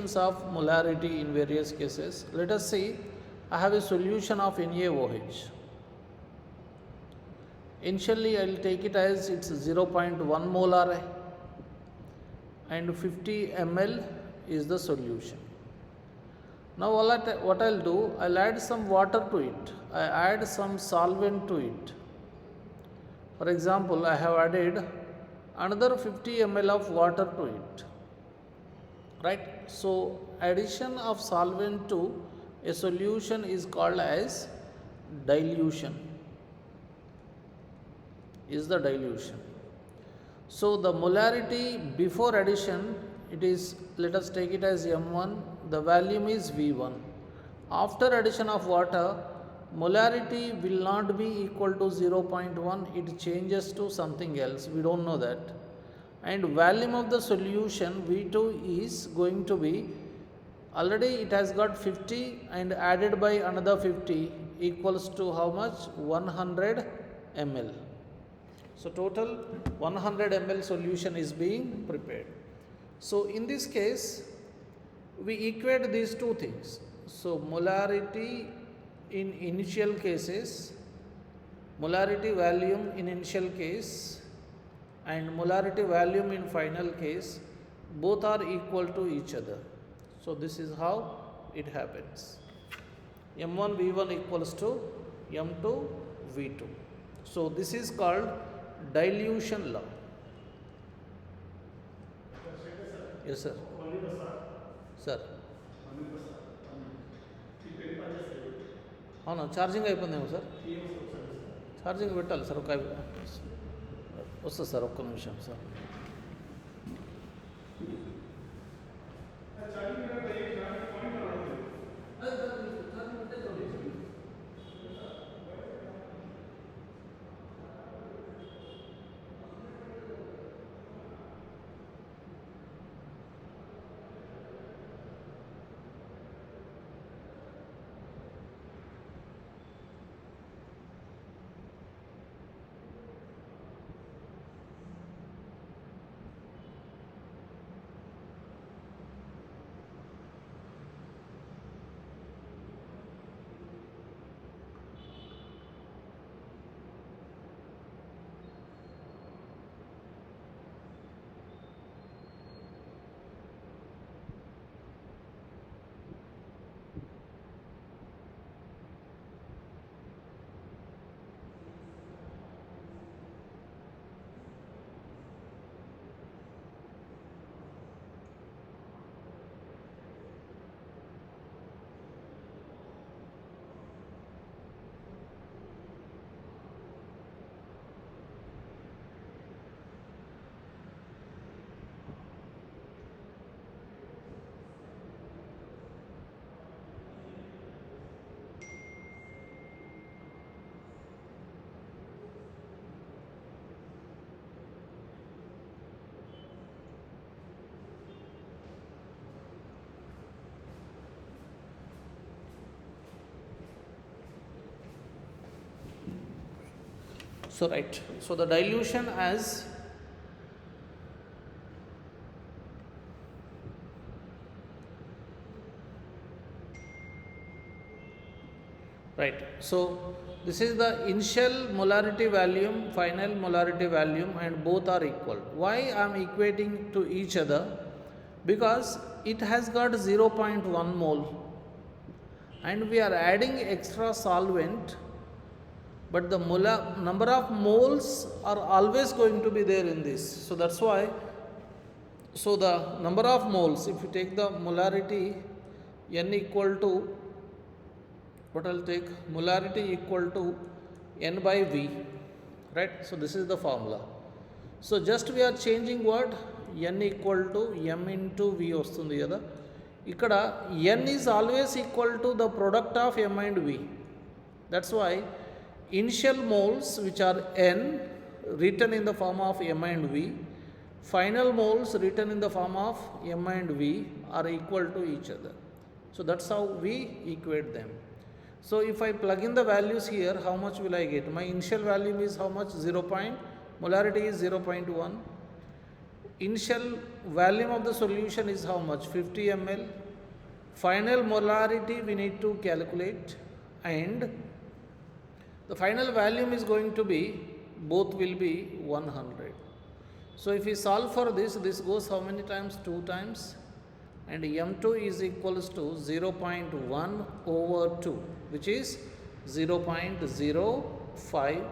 Of molarity in various cases. Let us see, I have a solution of NaOH. Initially I will take it as it's 0.1 molar and 50 ml is the solution. Now what I'll do, I'll add some water to it. I add some solvent to it. For example, I have added another 50 ml of water to it. Right, so addition of solvent to a solution is called as dilution, is the dilution. So the molarity before addition, it is, let us take it as M1, the volume is V1. After addition of water, molarity will not be equal to 0.1, it changes to something else, we don't know that. And volume of the solution V2 is going to be, already it has got 50 and added by another 50 equals to how much? 100 ml. So total 100 ml solution is being prepared. So in this case, we equate these two things. So molarity in initial cases, molarity volume in initial case and molarity volume in final case, both are equal to each other. So this is how it happens. M1 V1 equals to M2 V2. So this is called dilution law. Yes sir. Sir. అవునా charging అయిపోయిందేమో sir charging పెట్టాలి sir ఒక వస్తుంది sir ఒక్క నిమిషం sir So right, so the dilution as right, so this is the initial molarity volume, final molarity volume, and both are equal. Why I am equating to each other? Because it has got 0.1 mole and we are adding extra solvent, but the number of moles are always going to be there in this. So that's why, so the number of moles, if you take the molarity N equal to, what I'll take, molarity equal to N by V, right? So this is the formula. So just we are changing what? N equal to M into V వస్తుంది కదా. ఇక్కడ N is always equal to the product of M and V. That's why initial moles, which are N, written in the form of M and V, final moles written in the form of M and V are equal to each other. So that's how we equate them. So if I plug in the values here, how much will I get? My initial value is how much? 0. Molarity is 0.1. initial volume of the solution is how much? 50 ml. Final molarity we need to calculate, and the final volume is going to be, both will be 100. So if we solve for this, this goes how many times? 2 times, and m2 is equals to 0.1 over 2, which is 0.05,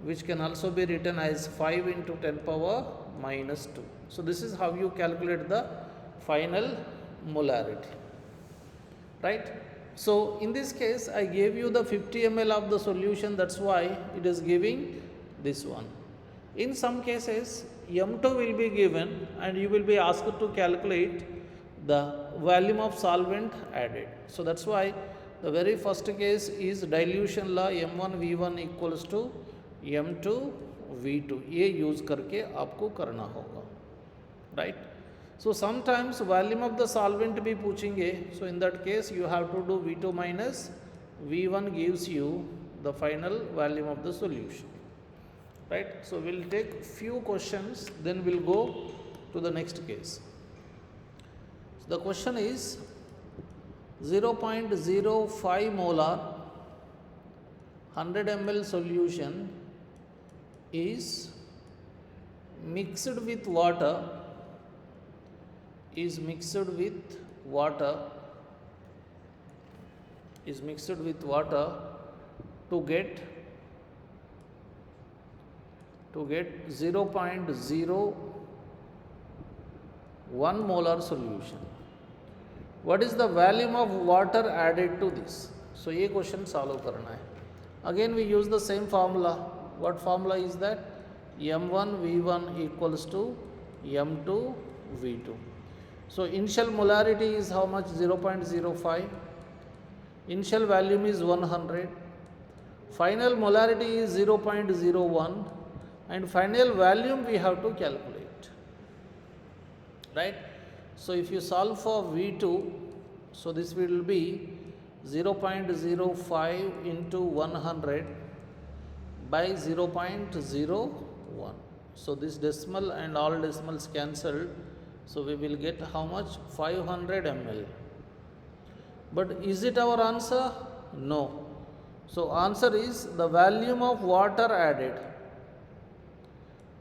which can also be written as 5 into 10 power minus 2. So this is how you calculate the final molarity, right? So in this case I gave you the 50 ml of the solution, that's why it is giving this one. In some cases m2 will be given and you will be asked to calculate the volume of solvent added. So that's why the very first case is dilution law, m1 v1 equals to m2 v2, ये use करके आपको करना होगा, right? So sometimes volume of the solvent भी पूछेंगे, so in that case you have to do v2 minus v1 gives you the final volume of the solution, right? So we'll take few questions, then we'll go to the next case. So the question is 0.05 molar 100 ml solution is mixed with water, is mixed with water to get 0.01 molar solution. What is the volume of water added to this? So ये question solve करना है. Again we use the same formula. What formula is that? m1 v1 equals to m2 v2. So initial molarity is how much? 0.05. Initial volume is 100. Final molarity is 0.01, and final volume we have to calculate, right? So if you solve for v2, so this will be 0.05 into 100 by 0.01. So this decimal and all decimals cancelled. So we will get how much? 500 ml. But is it our answer? No. So answer is the volume of water added.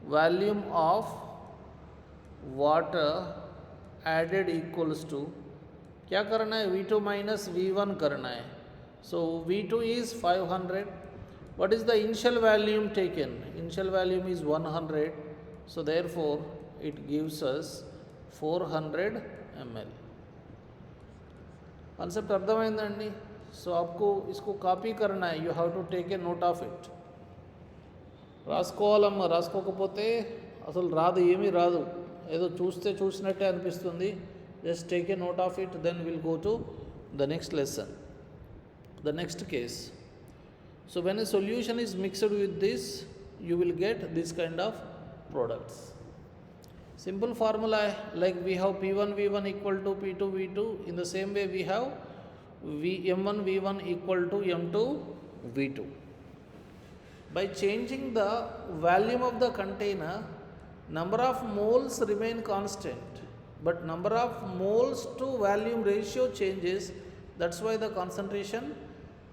Volume of water added equals to, क्या करना है? v2 minus v1 करना है. So v2 is 500. What is the initial volume taken? Initial volume is 100. So therefore it gives us 400 ml. Concept అర్థమైందండి. So आपको इसको copy करना है. You have to take a note of it. రాసుకోవాలమ్మా, రాసుకోకపోతే అసలు రాదు, ఏమీ రాదు, ఏదో చూసినట్టే అనిపిస్తుంది. Just take a note of it, then will go to the next lesson, the next case. So when a solution is mixed with this, you will get this kind of products. Simple formula, like we have P1 V1 equal to P2 V2. In the same way we have M1 V1 equal to M2 V2. By changing the volume of the container, number of moles remain constant, but number of moles to volume ratio changes. That's why the concentration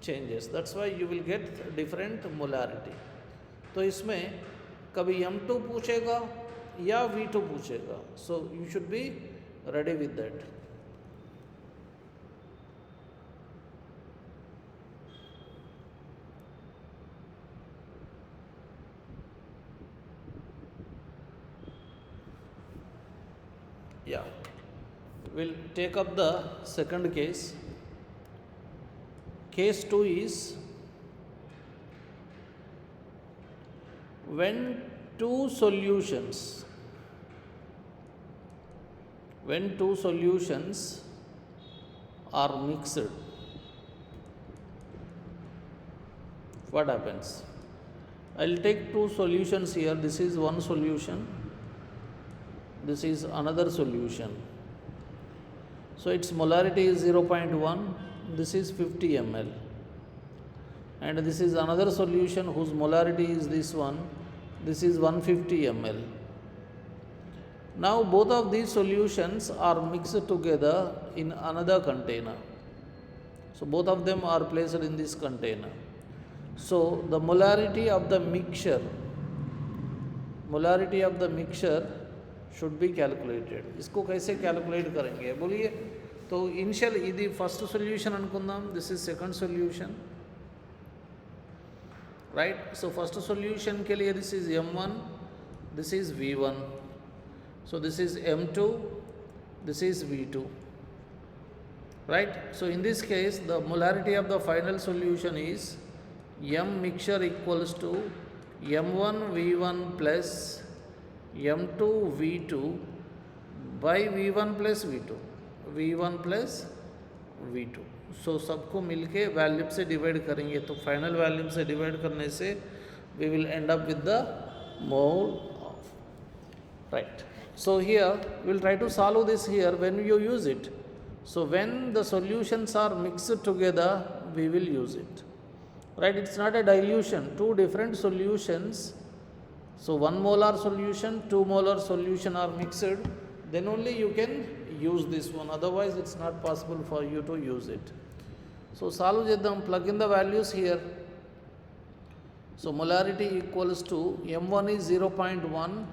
changes. That's why you will get different molarity. तो इसमें कभी M2 पूछेगा या V2 पूछेगा. So you should be ready with that. Yeah, we'll take up the second case. Case 2 is when two solutions are mixed, what happens? I'll take two solutions here. This is one solution, this is another solution. So its molarity is 0.1. This is 50 ml, and this is another solution whose molarity is this one. This is 150 ml. Now both of these solutions are mixed together in another container. So both of them are placed in this container. So the molarity of the mixture should be calculated. इसको कैसे calculate करेंगे बोलिए. तो initial इदी first solution अनुकुंदाम, this is second solution, right? So first solution के लिए this is m1, this is v1, so this is m2, this is v2, right? So in this case the molarity of the final solution is m mixture equals to m1 v1 plus m2 v2 by v1 plus v2. सो सबको मिलके volume से divide करेंगे, तो final volume से divide करने से we will end up with the mole of, right. So here we will try to solve this here when you use it. So when the solutions are mixed together, we will use it, right? It's not a dilution, two different solutions. So 1 molar solution, 2 molar solution are mixed, then only you can use this one, otherwise it's not possible for you to use it. So solve cheddam, plug in the values here. So molarity equals to m1 is 0.1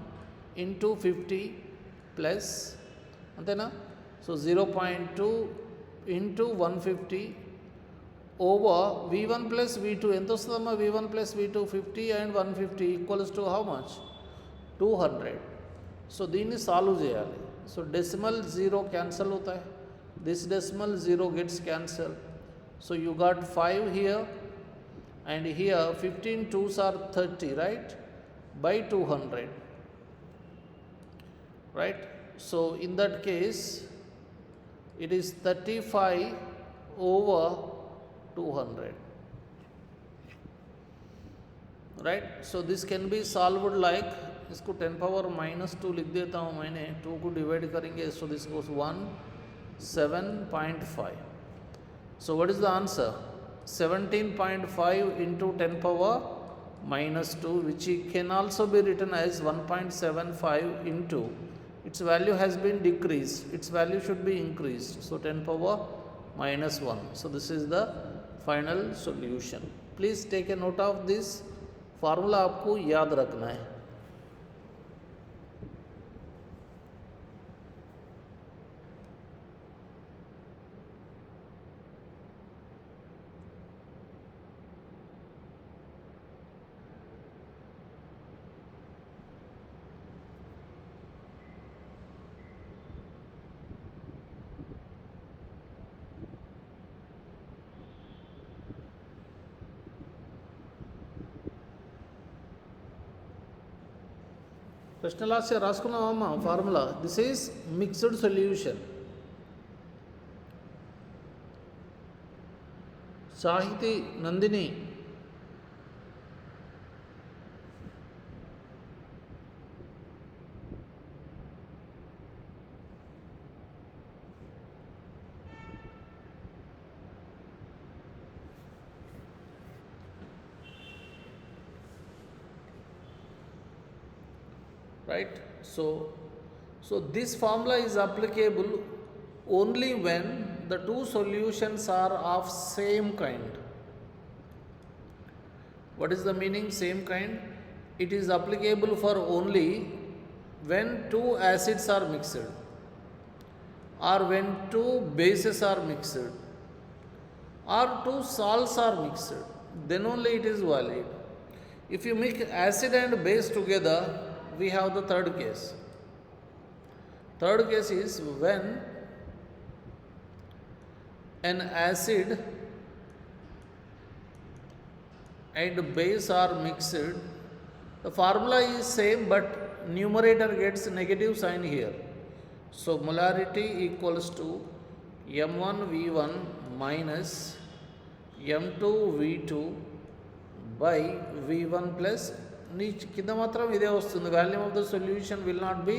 into 50 plus antena, so 0.2 into 150 over v1 plus v2 ఎంత వస్తుందమ్మా, v1 plus v2 50 and 150 equals to how much, 200. So దీన్ని solve చేయాలి. So decimal 0 cancel అవుతాయి, this decimal 0 gets cancelled. So you got 5 here and here 15 2s are 30, right, by 200, right? So in that case it is 35 over 200, right? So this can be solved like, इसको 10 power minus 2 लिख देता हूँ मैंने, 2 को divide करेंगे, so this goes 7.5. So what is the answer? 17.5 into 10 power minus 2, which can also be written as 1.75 into, its value has been decreased, its value should be increased, so 10 power minus 1. So this is the final solution. Please take a note of this formula, आपको याद रखना है. ప్రశ్న last రాసుకున్నామమ్మా formula. This is mixed solution. Sahiti Nandini, right? So this formula is applicable only when the two solutions are of same kind. What is the meaning same kind? It is applicable for only when two acids are mixed or when two bases are mixed or two salts are mixed, then only it is valid. If you mix acid and base together, we have the third case. Third case is when an acid and base are mixed. The formula is same but numerator gets negative sign here. So molarity equals to m1 v1 minus m2 v2 by v1 plus కింద మాత్రం ఇదే వస్తుంది. Volume of the solution will not be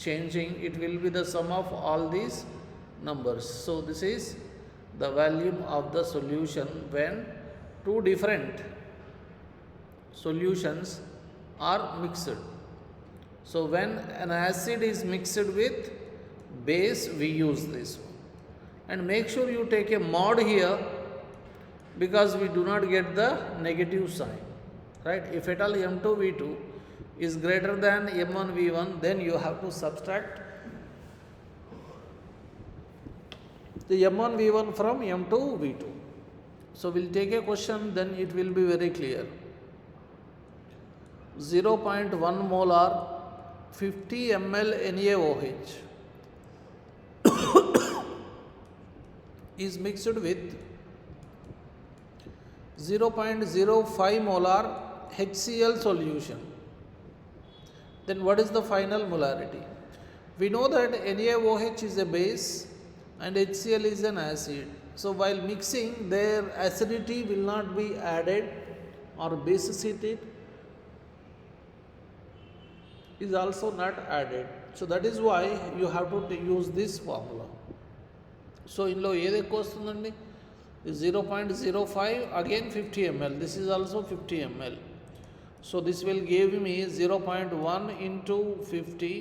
changing, it will be the sum of all these numbers. So this is the volume of the solution when two different solutions are mixed. So when an acid is mixed with base, we use this one. And make sure you take a mod here, because we do not get the negative sign, right? If at all M2V2 is greater than M1V1, then you have to subtract the M1V1 from M2V2. So we'll take a question, then it will be very clear. 0.1 molar 50 ml NaOH is mixed with 0.05 molar HCl solution. Then what is the final molarity? We know that NaOH is a base and HCl is an acid. So while mixing, their acidity will not be added, or basicity is also not added. So that is why you have to use this formula. So in lo ఏది ఎక్కువ వస్తుందండి? 0.05 again 50 ml. This is also 50 ml. So this will give me 0.1 into 50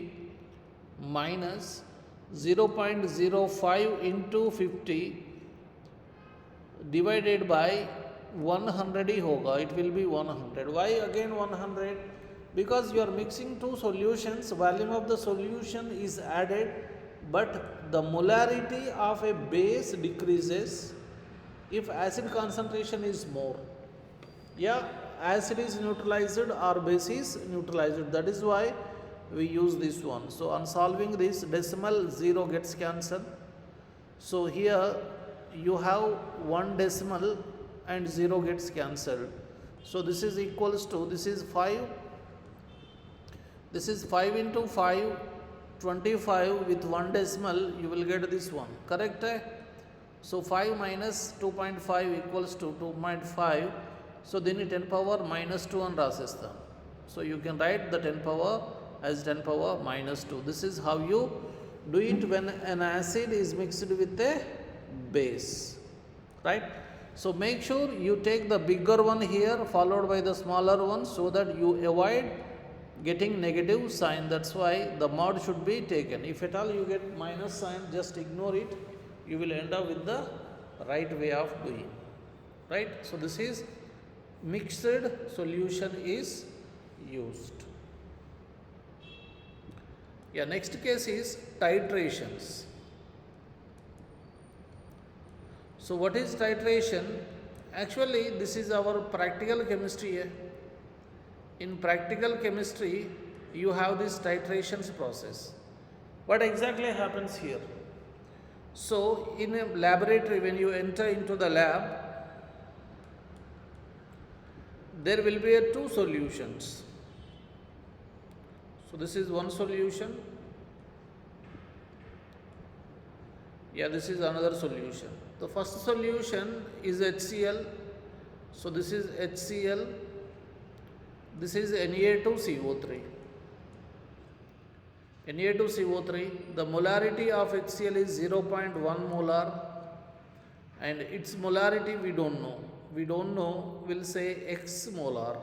minus 0.05 into 50 divided by 100 ही होगा. It will be 100. Why again 100? Because you are mixing two solutions, volume of the solution is added, but the molarity of a base decreases if acid concentration is more. Yeah, acid is neutralized or base is neutralized. That is why we use this one. So on solving this, decimal 0 gets cancelled. So here you have one decimal and 0 gets cancelled. So this is equals to, this is 5. This is 5 into 5, 25 with one decimal, you will get this one. Correct? So 5 minus 2.5 equals to 2.5. So then 10 power minus 2 and rasistam. So you can write the 10 power as 10 power minus 2. This is how you do it when an acid is mixed with a base, right? So make sure you take the bigger one here followed by the smaller one, so that you avoid getting negative sign. That's why the mod should be taken. If at all you get minus sign, just ignore it. You will end up with the right way of doing, right? So this is mixed solution is used. Yeah, next case is titrations. So what is titration? Actually, this is our practical chemistry. In practical chemistry, you have this titrations process. What exactly happens here? So in a laboratory, when you enter into the lab, there will be two solutions. So this is one solution. Yeah, this is another solution. The first solution is HCl. So this is HCl. This is Na2CO3. Na2CO3, the molarity of HCl is 0.1 molar, and its molarity we don't know. We don't know, we'll say X molar.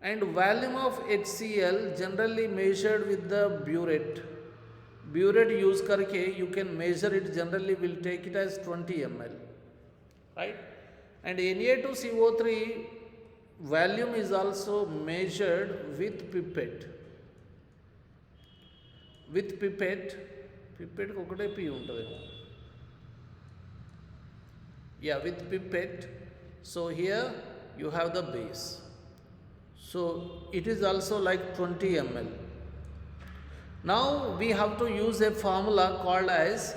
And volume of HCl generally measured with the burette. Burette use karke you can measure it, generally will take it as 20 ml, right? And Na2CO3 volume is also measured with pipette. With pipette kokate P untademo. Yeah, with pipette. So here you have the base. So it is also like 20 ml. Now we have to use a formula called as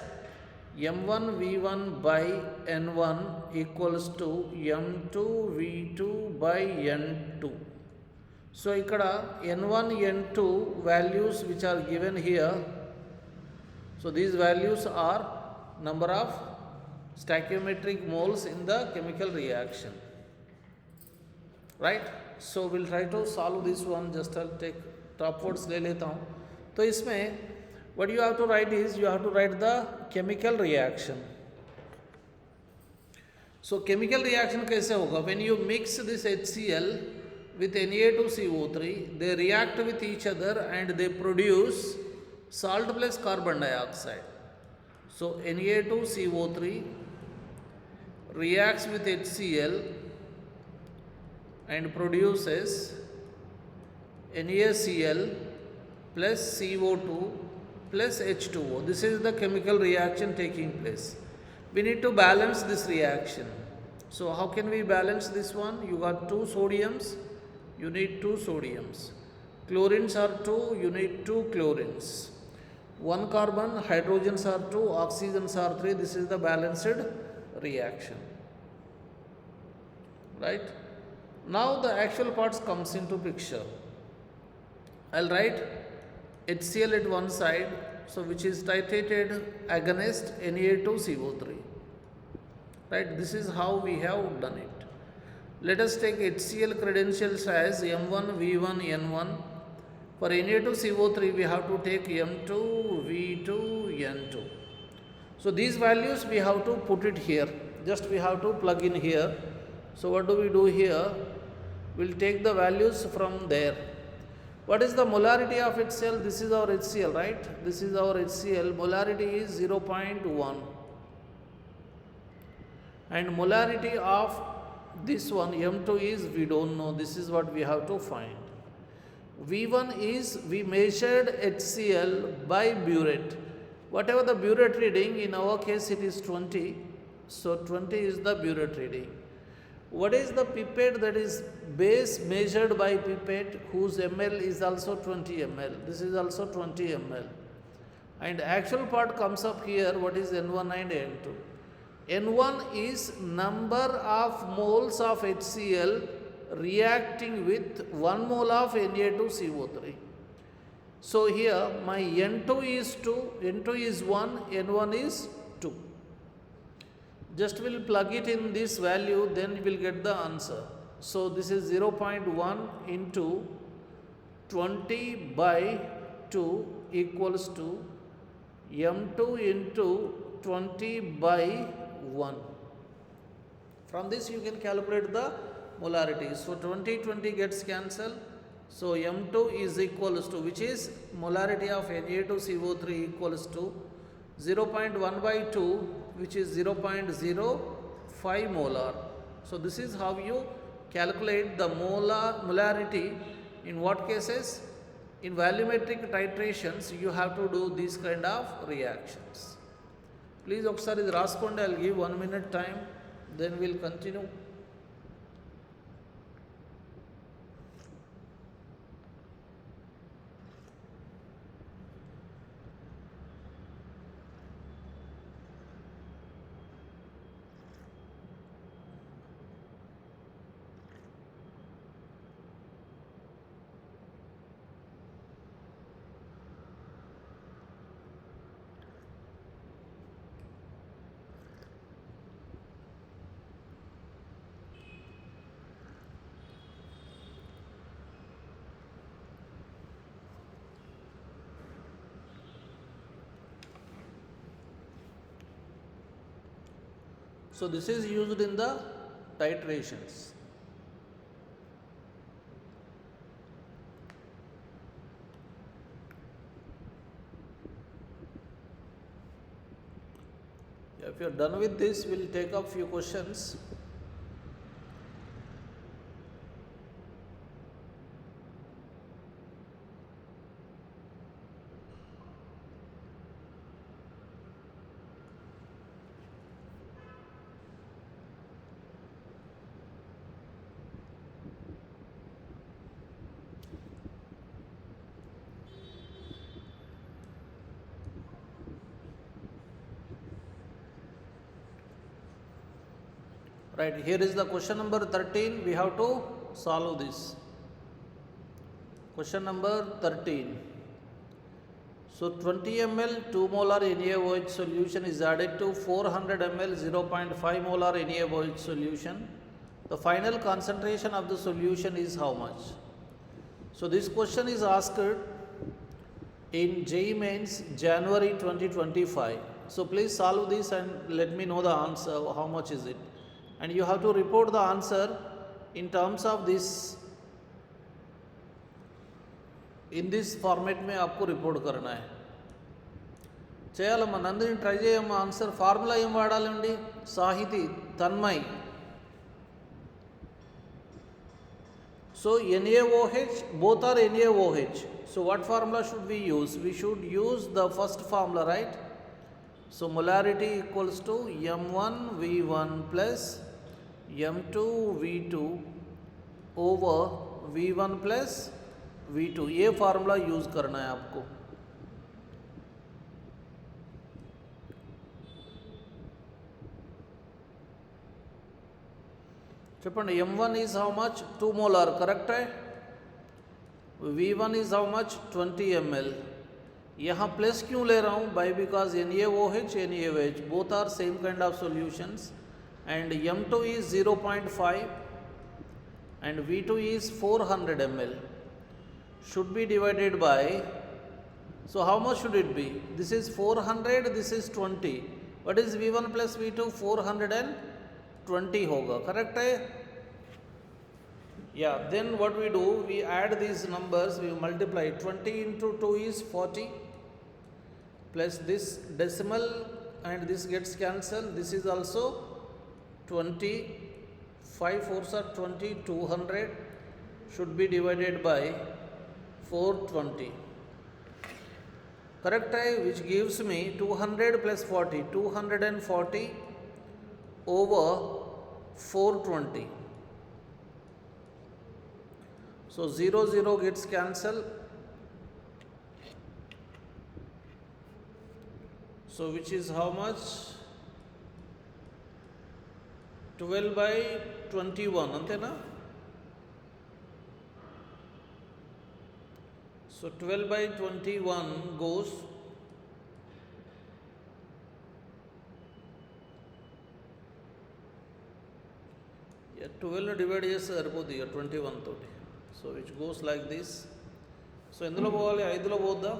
M1V1 by N1 equals to M2V2 by N2. So ikkada N1, N2 values which are given here. So these values are number of stoichiometric moles in the chemical reaction, right? So we'll try to solve this one. Just I'll take top words ले लेता हूँ. तो इसमें what you have to write is, you have to write the chemical reaction. So chemical reaction कैसे होगा? When you mix this HCl with Na2CO3, they react with each other and they produce salt plus carbon dioxide. So Na2CO3 reacts with HCl and produces NaCl plus CO2 plus H2O. This is the chemical reaction taking place. We need to balance this reaction. So how can we balance this one? You got two sodiums, you need two sodiums. Chlorines are two, you need two chlorines. One carbon, hydrogens are two, oxygens are three. This is the balanced reaction. Right? Now the actual parts comes into picture. I'll write HCl at one side, so which is titrated against Na2CO3. Right, this is how we have done it. Let us take HCl credentials as M1, V1, N1. For Na2CO3 we have to take M2, V2, N2. So these values we have to put it here. Just we have to plug in here. So what do we do here? We'll take the values from there. What is the molarity of HCl? This is our HCl, right? This is our HCl. Molarity is 0.1. And molarity of this one, M2, is we don't know. This is what we have to find. V1 is we measured HCl by burette. Whatever the burette reading, in our case it is 20. So 20 is the burette reading. What is the pipette? That is base measured by pipette whose ml is also 20 ml. This is also 20 ml. And actual part comes up here. What is N1 and N2? N1 is number of moles of HCl reacting with 1 mole of Na2CO3. So here my N2 is 2, N2 is 1, N1 is 2. Just will plug it in this value, then you will get the answer. So this is 0.1 into 20 by 2 equals to M2 into 20 by 1. From this you can calculate the molarity. So 20 gets cancelled. So M2 is equals to, which is molarity of Na2CO3 equals to 0.1 by 2, which is 0.05 molar. So this is how you calculate the molarity. In what cases? In volumetric titrations you have to do these kind of reactions. Please ఒకసారి ఇది రాసుకోండి. I'll give 1 minute time, then we'll continue. So this is used in the titrations. If you are done with this, we'll take up few questions. Right, here is the question number 13. We have to solve this. Question number 13. So 20 ml 2 molar NaOH solution is added to 400 ml 0.5 molar NaOH solution. The final concentration of the solution is how much? So this question is asked in JEE Mains January 2025. So please solve this and let me know the answer, how much is it. And you have to report the answer in terms of this in this format में आपको report करना है. చేయాలమ్మా Nandini try చేయమ్మా answer. Formula ఏం వాడాలండి? Sahiti, Tanmay. So NaOH, both are NaOH. So what formula should we use? We should use the first formula, right? So molarity equals to M1V1 plus M2V2 over V1 plus V2. ये formula use करना है आपको. చెప్పండి. M1 is how much? 2 molar, correct है. V1 is how much? 20 ml. यहाँ plus क्यों ले रहा हूँ? By because NaOH, NaOH both are same kind of solutions and M2 is 0.5 and V2 is 400 ml. Should be divided by, so how much should it be? This is 400, this is 20. What is V1 plus V2? 420 होगा, correct है. Yeah, then what we do, we add these numbers, we multiply. 20 into 2 is 40 plus this decimal and this gets cancelled. This is also 20. 5 fours are 20, 200 should be divided by 420. Correct hai, which gives me 200 plus 40, 240 over 420. So 0 0 gets cancelled. So which is how much? 12 by 21 antena. So 12 by 21 goes yeah, 12 divided చేస్తే సరిపోద్ది 21 తోటి. So which goes like this. So ఎందులో పోవాలి? 5లో పోద్దా?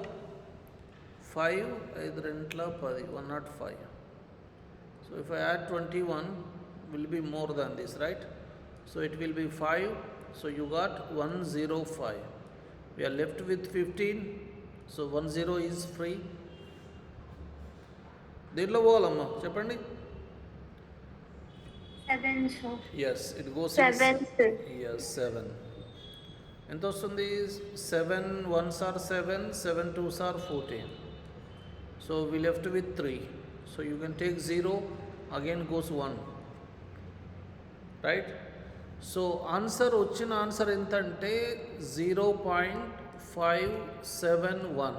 5 5 రెంట్ల 10, 105. So if I add 21 will be more than this, right? So it will be 5. So you got 105. We are left with 15. So 10 is free. దేంట్లో పోవాలమ్మా చెప్పండి. 7, sir. Yes, it goes 7, sir. yes 7. ఎంత వస్తుంది? 7 1s are 7, 7 2s are 14. So we left with 3. So you can take 0, again goes 1, right? So answer వచ్చిన answer ఎంత అంటే 0.571.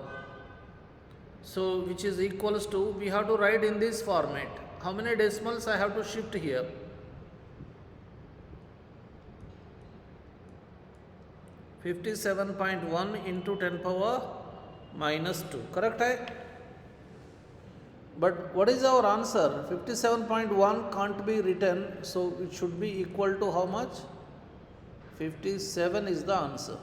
So which is equals to, we have to write in this format. How many decimals I have to shift here? 57.1 into 10 power minus 2, correct hai? But what is our answer? 57.1 can't be written, so it should be equal to how much? 57 is the answer.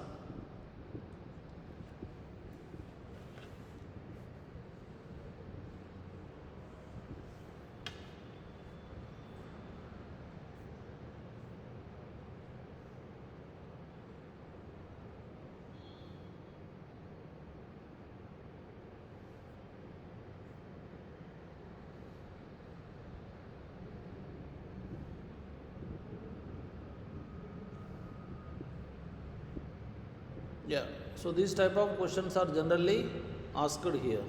Yeah, so these type of questions are generally asked here.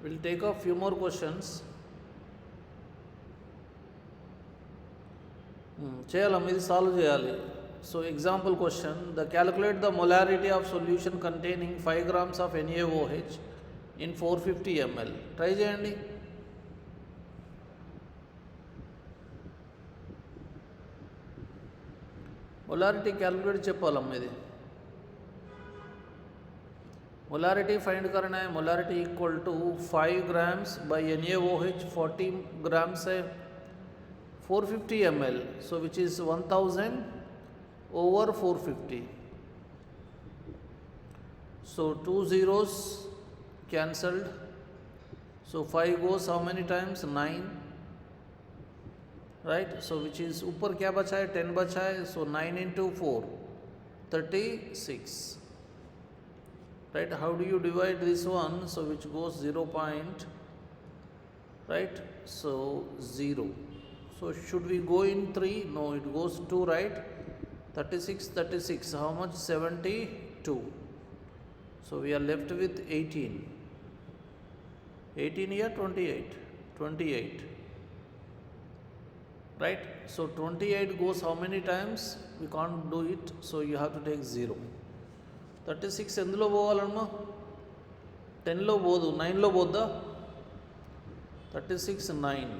We'll take a few more questions. చేయాలమ్మ ఇది solve చేయాలి. So example question, calculate the molarity of solution containing 5 grams of NaOH in 450 ml. Try చేయండి. Molarity calculate చెప్పాలమ్మ ఇది. Molarity find करना है. Molarity equal to 5 grams by NaOH 40 grams है 450 ml. So which is 1000 over 450. So 2 zeros cancelled. So 5 goes how many times? 9. Right, so which is ऊपर क्या बचा है? 10 बचा है. So 9 into 4 36. right? How do you divide this one? So which goes 0 point, right? So 0. So should we go in 3? No, it goes 2, right? 36, 36. How much? 72. So we are left with 18. 18 here, 28. 28. Right? So 28 goes how many times? We can't do it. So you have to take 0. 36 ఎందులో పోవాలమ్మా? 10లో పోదు, 9లో పోద్దా? 36 9.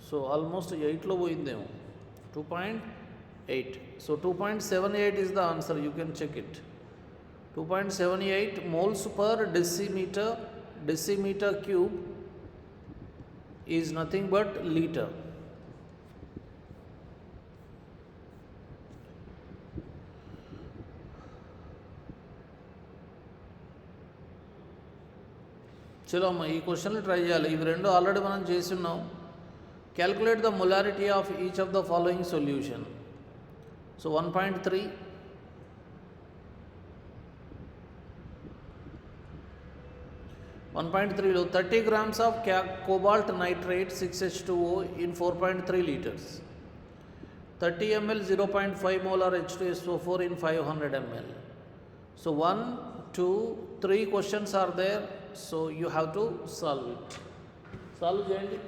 So almost 8లో పోయిందేమో. 2.8. So 2.78 is the answer. You can check it. 2.78 moles per decimeter cube is nothing but liter. చలో అమ్మ ఈ క్వశ్చన్లు ట్రై చేయాలి. ఇవి రెండు ఆల్రెడీ మనం చేసి ఉన్నాం. Calculate the molarity of each of the following solution. So 1.3, 1.3లో 30 grams of cobalt nitrate 6H2O in 4.3 liters. 30 ml 0.5 molar H2SO4 in 500 ml. So 1, 2, 3 questions are there. So you have to solve it. Solve చేయండి.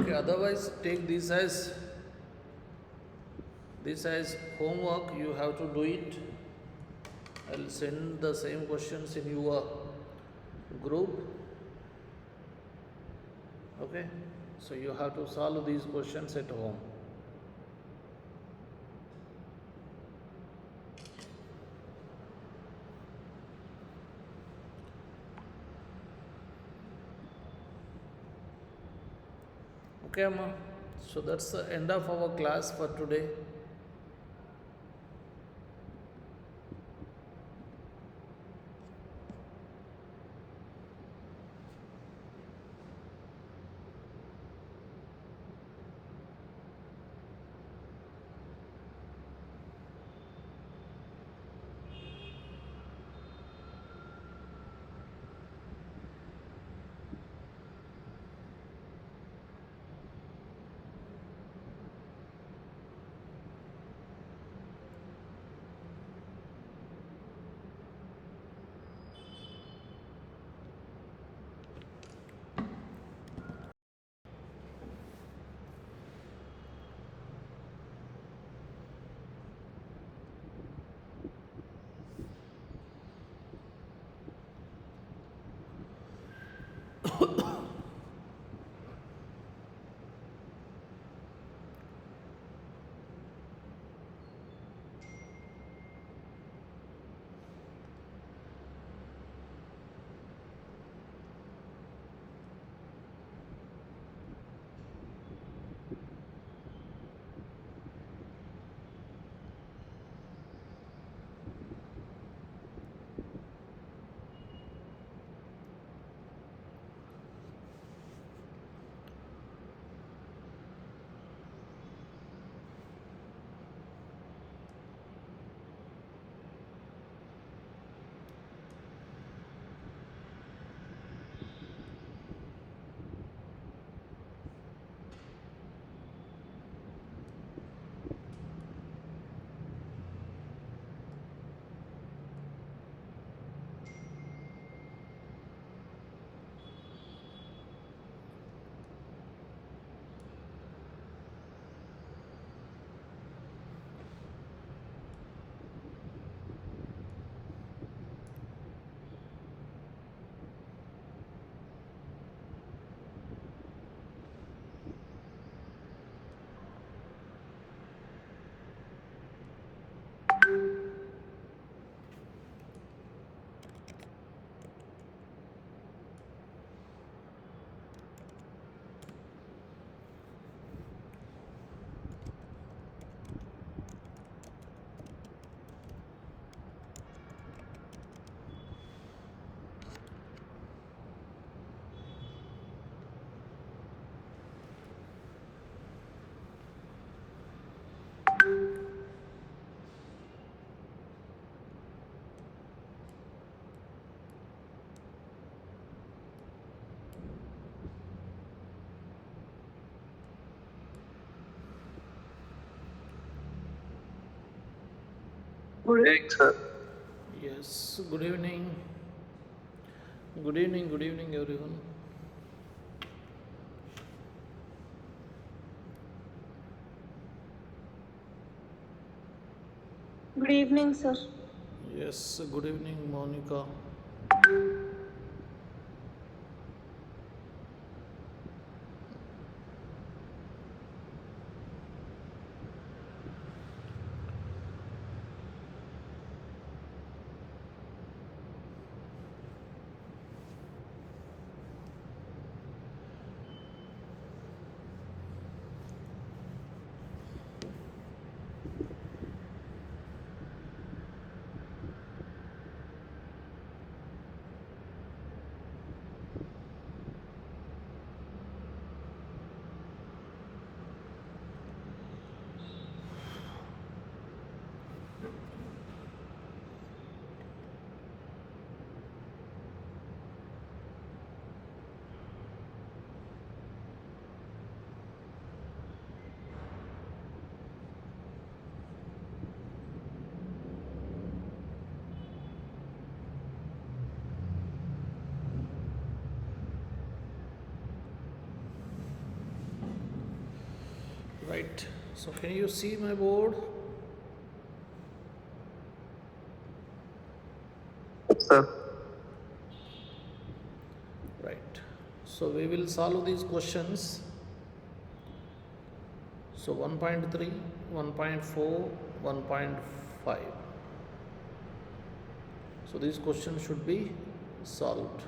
Okay, otherwise take this as homework. You have to do it. I'll send the same questions in your group. Okay, so you have to solve these questions at home. Okay, Amma. So that's the end of our class for today. Good evening, sir. Yes, good evening. Good evening, everyone. Good evening, sir. Yes, good evening, Monica. Right. So, can you see my board? Sir. Right. So, we will solve these questions. So, 1.3, 1.4, 1.5. So, these questions should be solved.